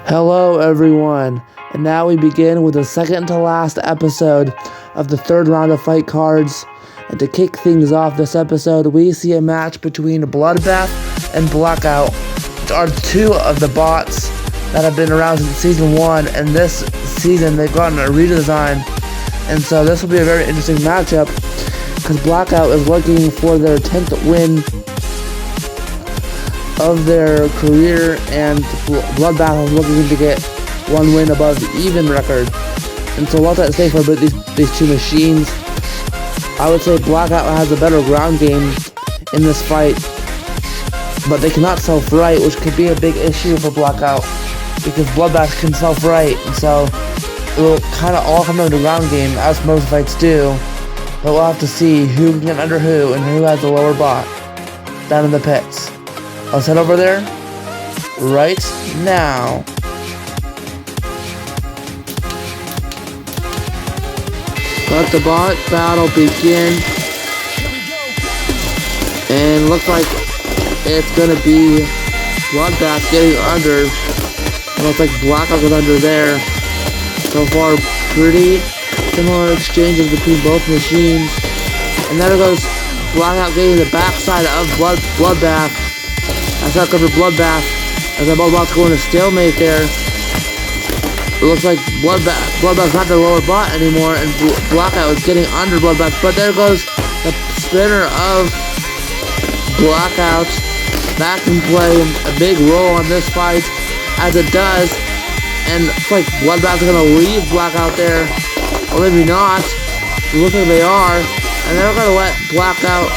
Hello everyone, and now we begin with the second to last episode of the third round of fight cards. And to kick things off this episode, we see a match between Bloodbath and Blackout, which are two of the bots that have been around since Season 1, and this season they've gotten a redesign. And so this will be a very interesting matchup, because Blackout is looking for their 10th win of their career, and Bloodbath is looking to get one win above the even record. And so lots at stake for these two machines. I would say Blackout has a better ground game in this fight, but they cannot self-right, which could be a big issue for Blackout, because Bloodbath can self-right, and so it will kind of all come down to ground game, as most fights do. But we'll have to see who can get under who, and who has the lower bot down in the pits. Let's head over there right now. Let the bot battle begin. And looks like it's gonna be Bloodbath getting under. It looks like Blackout is under there. So far, pretty similar exchanges between both machines. And there goes Blackout getting the backside of Bloodbath. That's not good for Bloodbath, as I'm about to go in a stalemate there. It looks like Bloodbath's not the lower bot anymore, and Blackout is getting under Bloodbath. But there goes the spinner of Blackout. That can play a big role on this fight, as it does. And it's like Bloodbath's gonna leave Blackout there, or maybe not. It looks like they are, and they're gonna let Blackout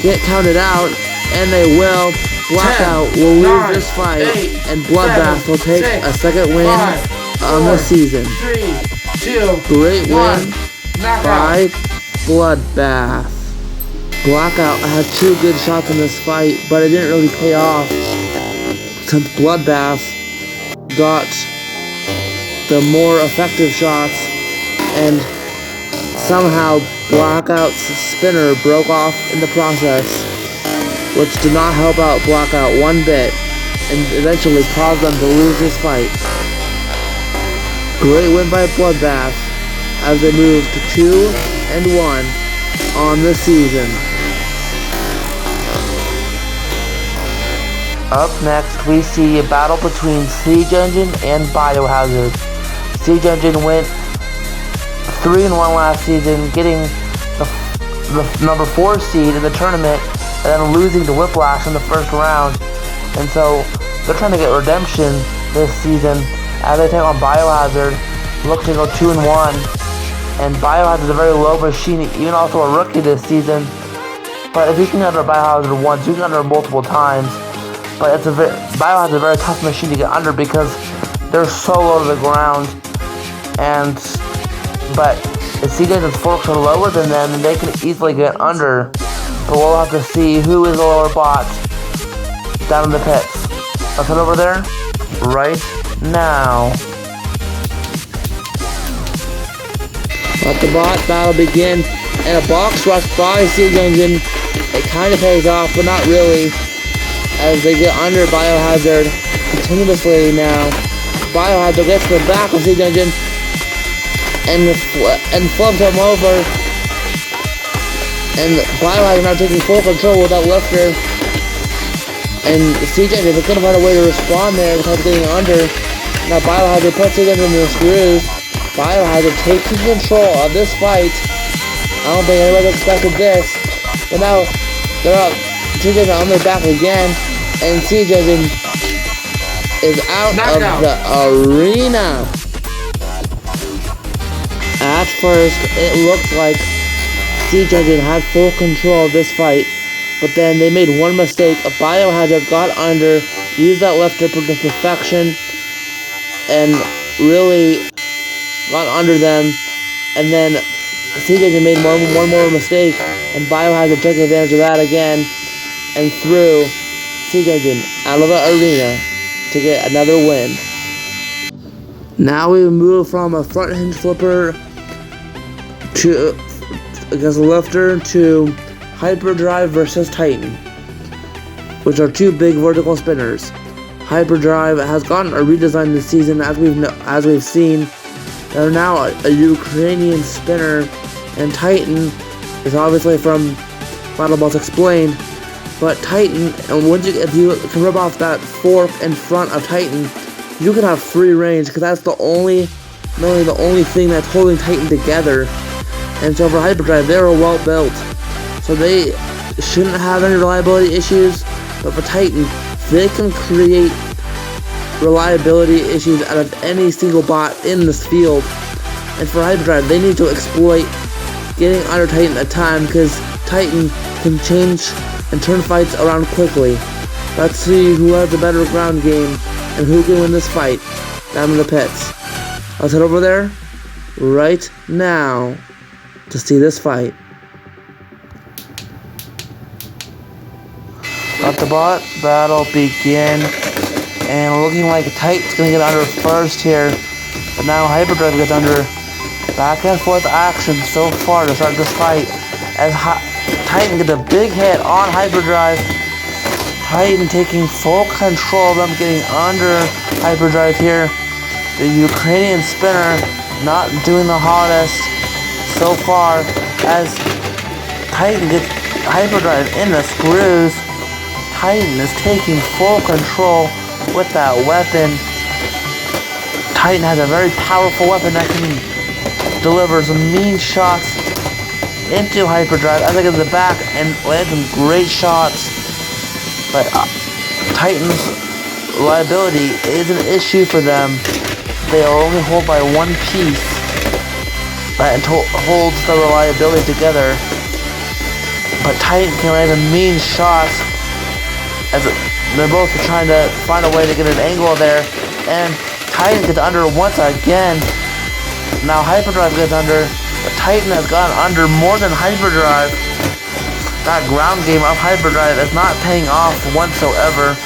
get counted out, and they will. Blackout will lose this fight, and Bloodbath will take a second win on the season. Great win by Bloodbath. Blackout had two good shots in this fight, but it didn't really pay off, since Bloodbath got the more effective shots, and somehow Blackout's spinner broke off in the process, which did not help out Blackout one bit, and eventually caused them to lose this fight. Great win by Bloodbath, as they move to 2-1 on the season. Up next, we see a battle between Siege Engine and Biohazard. Siege Engine went 3-1 last season, getting the number 4 seed in the tournament, and then losing to Whiplash in the first round. And so they're trying to get redemption this season as they take on Biohazard, looking to go 2-1. And Biohazard is a very low machine, even also a rookie this season. But if you can get under Biohazard once, you can get under multiple times. But Biohazard is a very tough machine to get under, because they're so low to the ground. But if Siege Engine's forks are lower than them, then they can easily get under. But we'll have to see who is the lower bot down in the pits. Let's head over there right now. Let the bot battle begin, and a box rush by Siege Engine. It kind of pays off, but not really, as they get under Biohazard continuously now. Biohazard gets to the back of Siege Engine and flubs him over. And Biohazard now taking full control without lifter. And Siege Engine is going to find a way to respond there without getting under. Now Biohazard puts Siege Engine in the screws. Biohazard taking control of this fight. I don't think anybody expected this. But now they're up. Siege Engine on their back again. And Siege Engine is out of the arena. At first, it looked like Siege Engine had full control of this fight, but then they made one mistake. A Biohazard got under, used that lifter to perfection, and really got under them. And then Siege Engine made one more mistake, and Biohazard took advantage of that again, and threw Siege Engine out of the arena to get another win. Now we move from a front hinge flipper to against a lifter to Hyperdrive versus Titan, which are two big vertical spinners. Hyperdrive has gotten a redesign this season, as we've seen. They're now a Ukrainian spinner, and Titan is obviously from Battlebots Explained. But Titan, and if you can rip off that fork in front of Titan, you can have free range, because that's the only thing that's holding Titan together. And so for Hyperdrive, they're well built, so they shouldn't have any reliability issues. But for Titan, they can create reliability issues out of any single bot in this field. And for Hyperdrive, they need to exploit getting under Titan at time, because Titan can change and turn fights around quickly. Let's see who has a better ground game and who can win this fight down in the pits. Let's head over there right now to see this fight. Let the bot battle begin, and looking like Titan's gonna get under first here, but now Hyperdrive gets under. Back and forth action so far to start this fight, as Titan gets a big hit on Hyperdrive. Titan taking full control of them, getting under Hyperdrive here. The Ukrainian spinner not doing the hottest so far, as Titan gets Hyperdrive in the screws. Titan is taking full control with that weapon. Titan has a very powerful weapon that can deliver some mean shots into Hyperdrive as they get to the back and land some great shots. But Titan's reliability is an issue for them. They are only held by one piece that holds the reliability together. But Titan can land some mean shots, as they're both trying to find a way to get an angle there. And Titan gets under once again. Now Hyperdrive gets under, but Titan has gone under more than Hyperdrive. That ground game of Hyperdrive is not paying off whatsoever,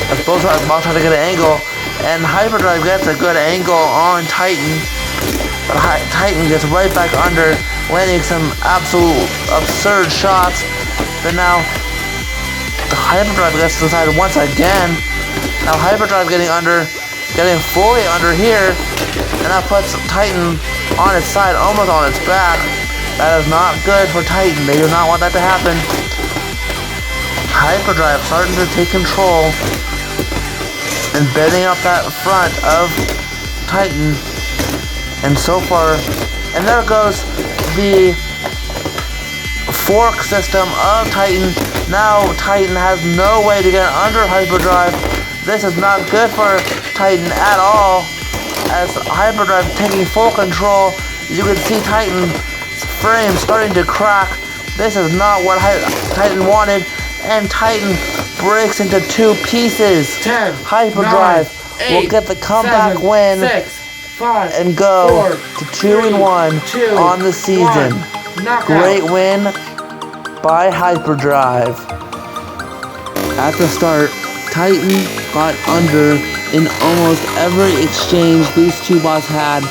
as both sides try to get an angle, and Hyperdrive gets a good angle on Titan, but Titan gets right back under, landing some absolute absurd shots. But now Hyperdrive gets to the side once again. Now Hyperdrive getting fully under here, and that puts Titan on its side, almost on its back. That is not good for Titan. They do not want that to happen. Hyperdrive starting to take control and bending up that front of Titan. And so far, and there goes the fork system of Titan. Now Titan has no way to get under Hyperdrive. This is not good for Titan at all, as Hyperdrive taking full control. You can see Titan's frame starting to crack. This is not what Titan wanted, and Titan breaks into two pieces. 10, Hyperdrive 9, 8, will get the comeback 7, win 6, 5, and go 4, to 2-1 on the season. Great win by Hyperdrive. At the start, Titan got under in almost every exchange these two bots had.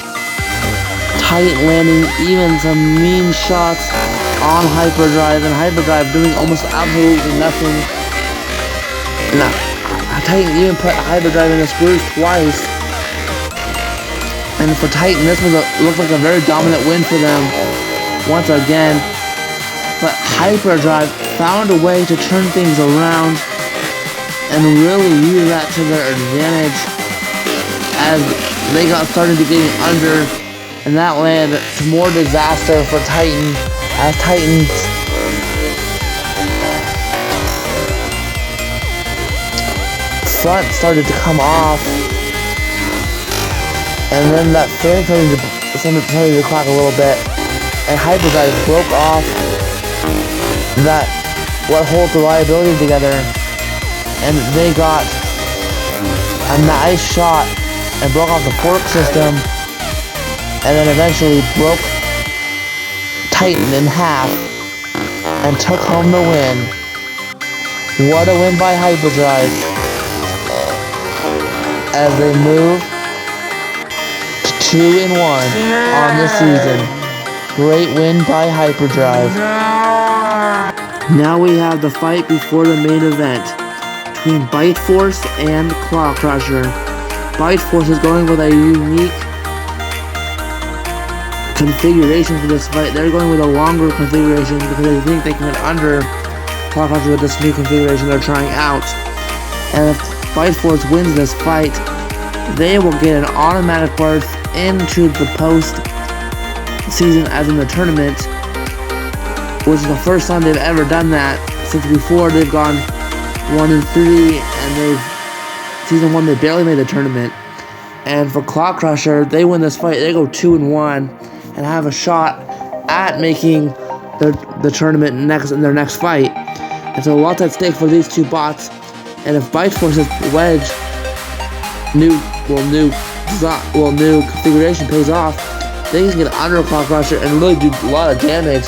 Titan landing even some mean shots on Hyperdrive, and Hyperdrive doing almost absolutely nothing. Now, Titan even put Hyperdrive in the screws twice. And for Titan, this looked like a very dominant win for them once again. But Hyperdrive found a way to turn things around and really use that to their advantage, as they got started to getting under, and that led to more disaster for Titan, as Titan's front started to come off, and then that fan started to crack a little bit, and Hyperdrive broke off what holds the reliability together, and they got a nice shot and broke off the fork system, and then eventually broke Titan in half and took home the win. What a win by Hyperdrive, as they move to 2-1 on the season. Great win by Hyperdrive. Now we have the fight before the main event. between Bite Force and Claw Crusher. Bite Force is going with a unique configuration for this fight. They're going with a longer configuration because they think they can get under Claw Crusher with this new configuration they're trying out. And if Bite Force wins this fight, they will get an automatic berth into the post-season as in the tournament, which is the first time they've ever done that. Since before they've gone 1-3, and season 1 they barely made the tournament. And for Claw Crusher, they win this fight, they go 2-1 and have a shot at making the tournament in their next fight. And so lots at stake for these two bots. And if Bite Force's wedge new configuration pays off, they can get under Claw Crusher and really do a lot of damage.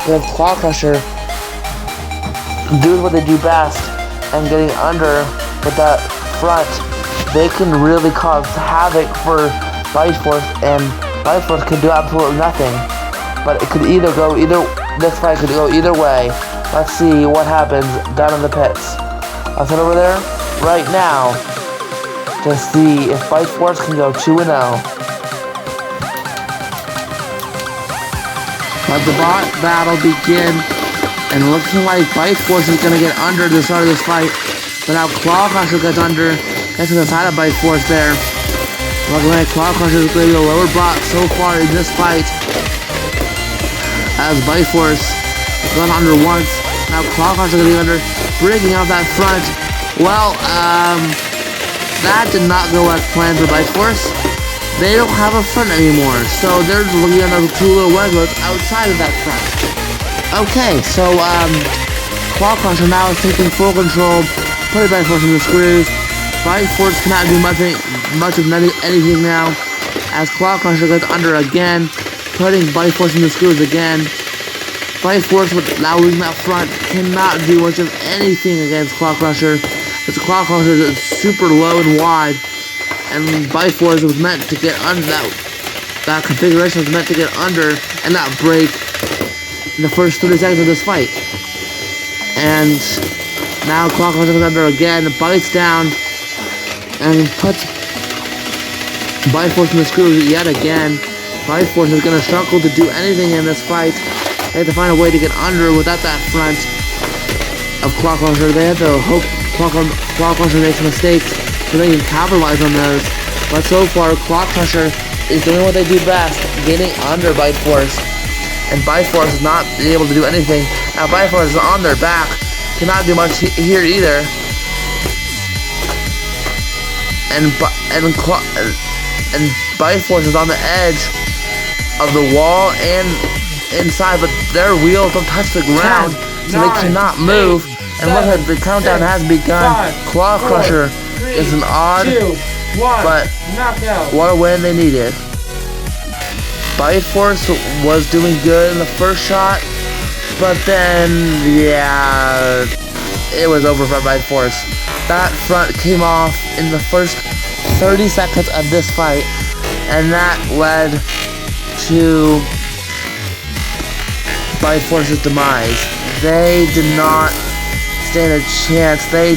But if Claw Crusher doing what they do best and getting under with that front, they can really cause havoc for Bite Force, and Bite Force can do absolutely nothing. But it could this fight could go either way. Let's see what happens down in the pits. I'll head over there right now to see if Bite Force can go 2-0. Let the bot battle begin, and looking like Bite Force is going to get under at the start of this fight. But now Claw Crusher gets under, gets to the side of Bite Force there. Looking like Claw Crusher is going to be the lower bot so far in this fight, as Bite Force gone under once. Now Claw Crusher getting under, breaking out that front. Well, that did not go as planned for Bite Force. They don't have a front anymore, so they're looking at those two little wedges outside of that front. Okay, so Claw Crusher now is taking full control, putting Bite Force in the screws. Bite Force cannot do much of anything now, as Claw Crusher gets under again, putting Bite Force in the screws again. Bite Force, now losing that front, cannot do much of anything against Claw Crusher. Because Claw Crusher is super low and wide, and Bite Force was meant to get under that configuration was meant to get under and not break in the first 30 seconds of this fight. And now Claw Crusher goes under again, bites down, and puts Bite Force in the screws yet again. Bite Force is going to struggle to do anything in this fight. They have to find a way to get under without that front of Claw Crusher. They have to hope Claw Crusher makes mistakes so they can capitalize on those. But so far, Claw Crusher is doing what they do best, getting under Bite Force. And Bite Force is not able to do anything. Now Bite Force is on their back, cannot do much here either. And Bite Force is on the edge of the wall and inside, but their wheels don't touch the ground, so they cannot move. And look at the countdown has begun. Claw Crusher is an odd, but what a win they needed. Bite Force was doing good in the first shot, but then, yeah, it was over for Bite Force. That front came off in the first 30 seconds of this fight, and that led to Bite Force's demise. They did not stand a chance. They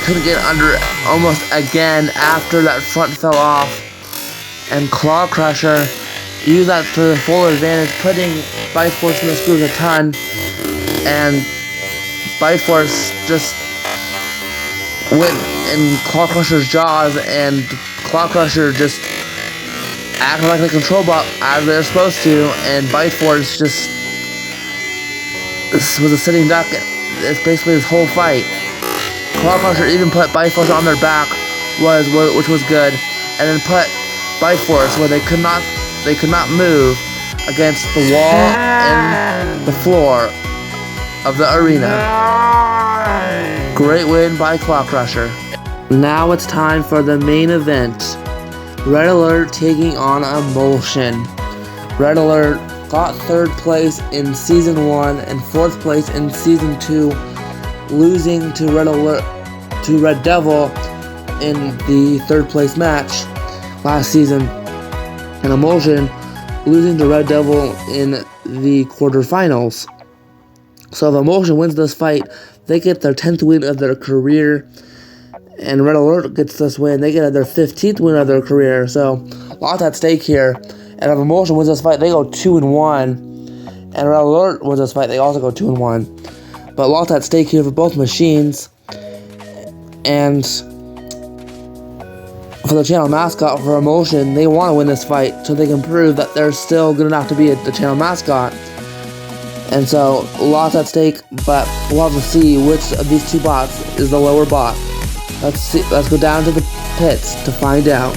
couldn't get under almost again after that front fell off. And Claw Crusher used that to their full advantage, putting Bite Force in the screws a ton. And Bite Force just went in Claw Crusher's jaws, and Claw Crusher just acted like a control bot as they're supposed to, and Bite Force just was a sitting duck. It's basically this whole fight. Claw Crusher even put Bite Force on their back, which was good, and then put Bite Force where they could not move against the wall and the floor of the arena. Great win by Claw Crusher. Now it's time for the main event. Red Alert taking on Emulsion. Red Alert got 3rd place in Season 1 and 4th place in Season 2, losing to Red Devil in the 3rd place match last season. And Emulsion losing to Red Devil in the quarterfinals. So if Emulsion wins this fight, they get their 10th win of their career, and Red Alert gets this win. They get their 15th win of their career, so lots at stake here. And if Emulsion wins this fight, they go 2-1. And Red Alert wins this fight, they also go 2-1. But lots at stake here for both machines. And for the channel mascot, for Emulsion, they want to win this fight so they can prove that they're still good enough to be the channel mascot. And so, lots at stake, but we'll have to see which of these two bots is the lower bot. Let's go down to the pits to find out.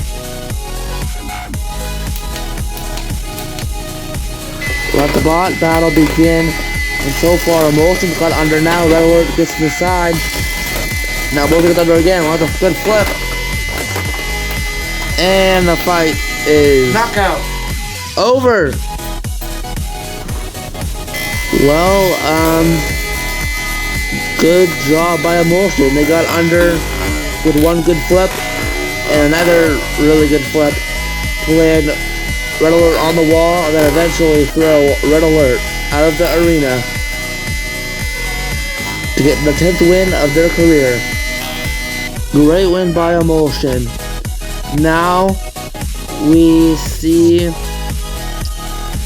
Let the bot battle begin. And so far, Emulsion's got under now. Red Alert gets to the side. Now both get under again. We'll have a good flip. And the fight is knockout over. Well, good job by Emulsion. They got under with one good flip and another really good flip to land Red Alert on the wall and then eventually throw Red Alert out of the arena to get the 10th win of their career. Great win by Emulsion. Now we see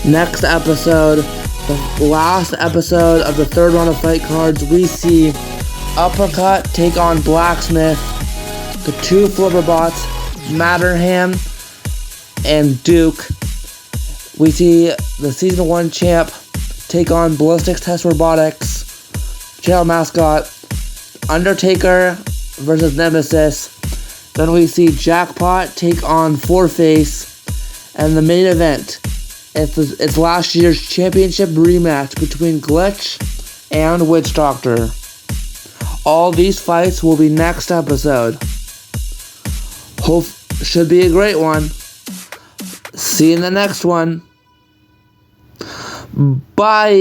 next episode, the last episode of the third round of fight cards. We see Uppercut take on Blacksmith, the two flipper bots, Matterham and Duke. We see the Season 1 champ take on Ballistics Test Robotics, channel mascot, Undertaker versus Nemesis. Then we see Jackpot take on Fourface, and the main event, it's last year's championship rematch between Glitch and Witch Doctor. All these fights will be next episode. Should be a great one. See you in the next one. Bye.